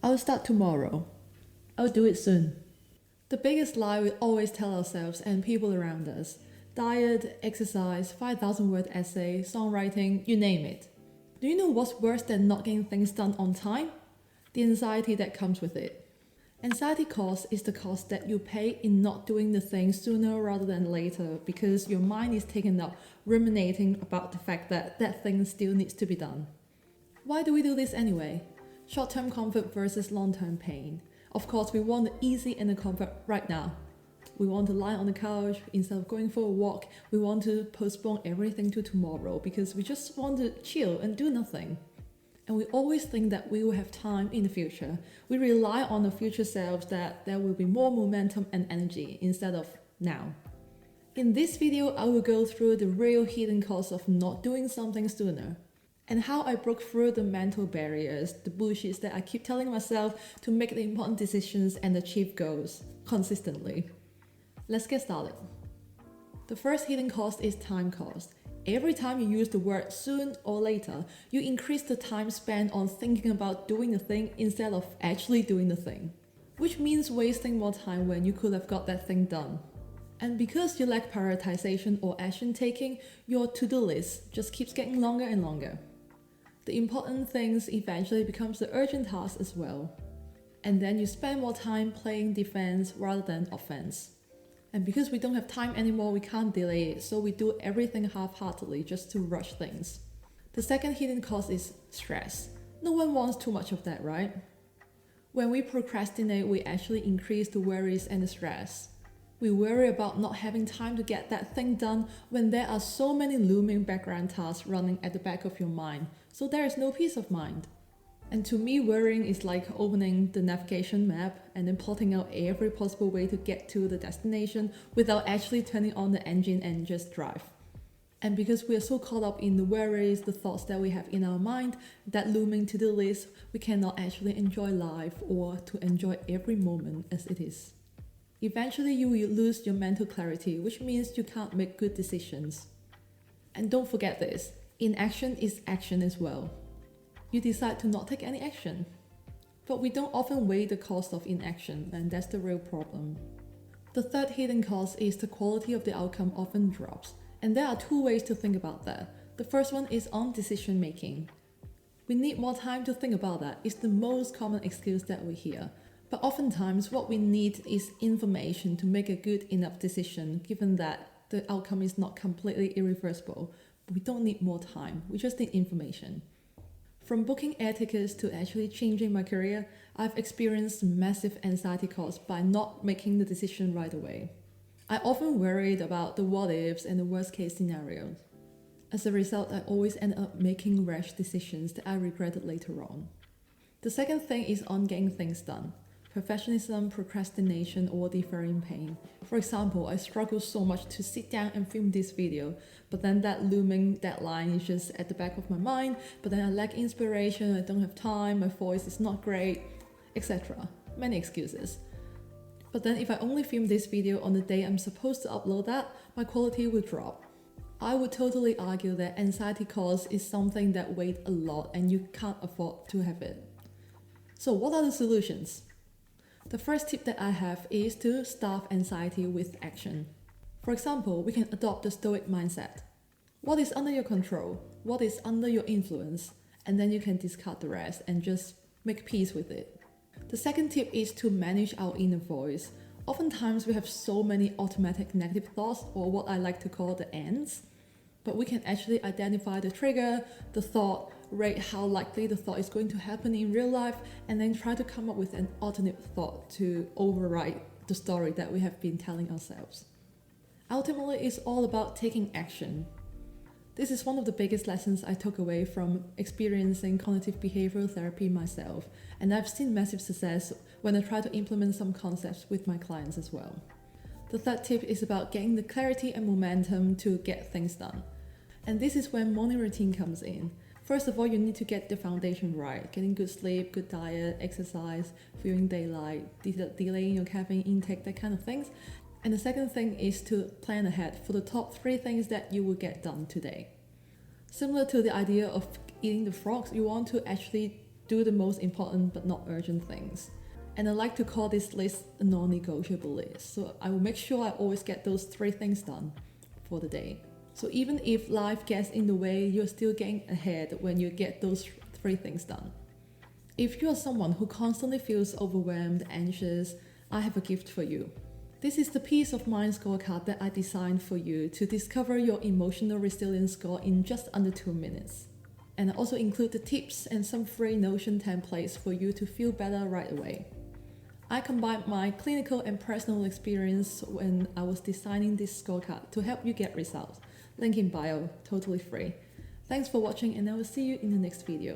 I'll start tomorrow. I'll do it soon. The biggest lie we always tell ourselves and people around us: diet, exercise, 5,000 word essay, songwriting, you name it. Do you know what's worse than not getting things done on time? The anxiety that comes with it. Anxiety cost is the cost that you pay in not doing the thing sooner rather than later because your mind is taken up ruminating about the fact that that thing still needs to be done. Why do we do this anyway? Short-term comfort versus long-term pain. Of course, we want the easy and the comfort right now. We want to lie on the couch instead of going for a walk. We want to postpone everything to tomorrow because we just want to chill and do nothing. And we always think that we will have time in the future. We rely on the future selves that there will be more momentum and energy instead of now. In this video, I will go through the real hidden costs of not doing something sooner, and how I broke through the mental barriers, the bullshits that I keep telling myself to make the important decisions and achieve goals consistently. Let's get started. The first hidden cost is time cost. Every time you use the word soon or later, you increase the time spent on thinking about doing the thing instead of actually doing the thing, which means wasting more time when you could have got that thing done. And because you lack prioritization or action taking, your to-do list just keeps getting longer and longer. The important things eventually becomes the urgent tasks as well. And then you spend more time playing defense rather than offense. And because we don't have time anymore, we can't delay it, so we do everything half-heartedly just to rush things. The second hidden cost is stress. No one wants too much of that, right? When we procrastinate, we actually increase the worries and the stress. We worry about not having time to get that thing done when there are so many looming background tasks running at the back of your mind, so there is no peace of mind. And to me, worrying is like opening the navigation map and then plotting out every possible way to get to the destination without actually turning on the engine and just drive. And because we are so caught up in the worries, the thoughts that we have in our mind, that looming to-do list, we cannot actually enjoy life or to enjoy every moment as it is. Eventually, you will lose your mental clarity, which means you can't make good decisions. And don't forget this, inaction is action as well. You decide to not take any action. But we don't often weigh the cost of inaction, and that's the real problem. The third hidden cost is the quality of the outcome often drops, and there are two ways to think about that. The first one is on decision making. We need more time to think about that. It's the most common excuse that we hear. But oftentimes what we need is information to make a good enough decision, given that the outcome is not completely irreversible. But we don't need more time, we just need information. From booking air tickets to actually changing my career, I've experienced massive anxiety caused by not making the decision right away. I often worried about the what ifs and the worst case scenarios. As a result, I always end up making rash decisions that I regretted later on. The second thing is on getting things done. Perfectionism, procrastination, or deferring pain. For example, I struggle so much to sit down and film this video, but then that looming deadline is just at the back of my mind, but then I lack inspiration, I don't have time, my voice is not great, etc. Many excuses. But then if I only film this video on the day I'm supposed to upload that, my quality will drop. I would totally argue that anxiety cost is something that weighs a lot and you can't afford to have it. So what are the solutions? The first tip that I have is to starve anxiety with action. For example, we can adopt the stoic mindset. What is under your control? What is under your influence? And then you can discard the rest and just make peace with it. The second tip is to manage our inner voice. Oftentimes we have so many automatic negative thoughts, or what I like to call the ants. But we can actually identify the trigger, the thought, rate how likely the thought is going to happen in real life, and then try to come up with an alternate thought to override the story that we have been telling ourselves. Ultimately, it's all about taking action. This is one of the biggest lessons I took away from experiencing cognitive behavioral therapy myself, and I've seen massive success when I try to implement some concepts with my clients as well. The third tip is about getting the clarity and momentum to get things done. And this is when morning routine comes in. First of all, you need to get the foundation right. Getting good sleep, good diet, exercise, viewing daylight, delaying your caffeine intake, that kind of things. And the second thing is to plan ahead for the top 3 things that you will get done today. Similar to the idea of eating the frogs, you want to actually do the most important but not urgent things. And I like to call this list a non-negotiable list. So I will make sure I always get those 3 things done for the day. So even if life gets in the way, you're still getting ahead when you get those 3 things done. If you are someone who constantly feels overwhelmed, anxious, I have a gift for you. This is the peace of mind scorecard that I designed for you to discover your emotional resilience score in just under 2 minutes. And I also include the tips and some free Notion templates for you to feel better right away. I combined my clinical and personal experience when I was designing this scorecard to help you get results. Link in bio, totally free. Thanks for watching, and I will see you in the next video.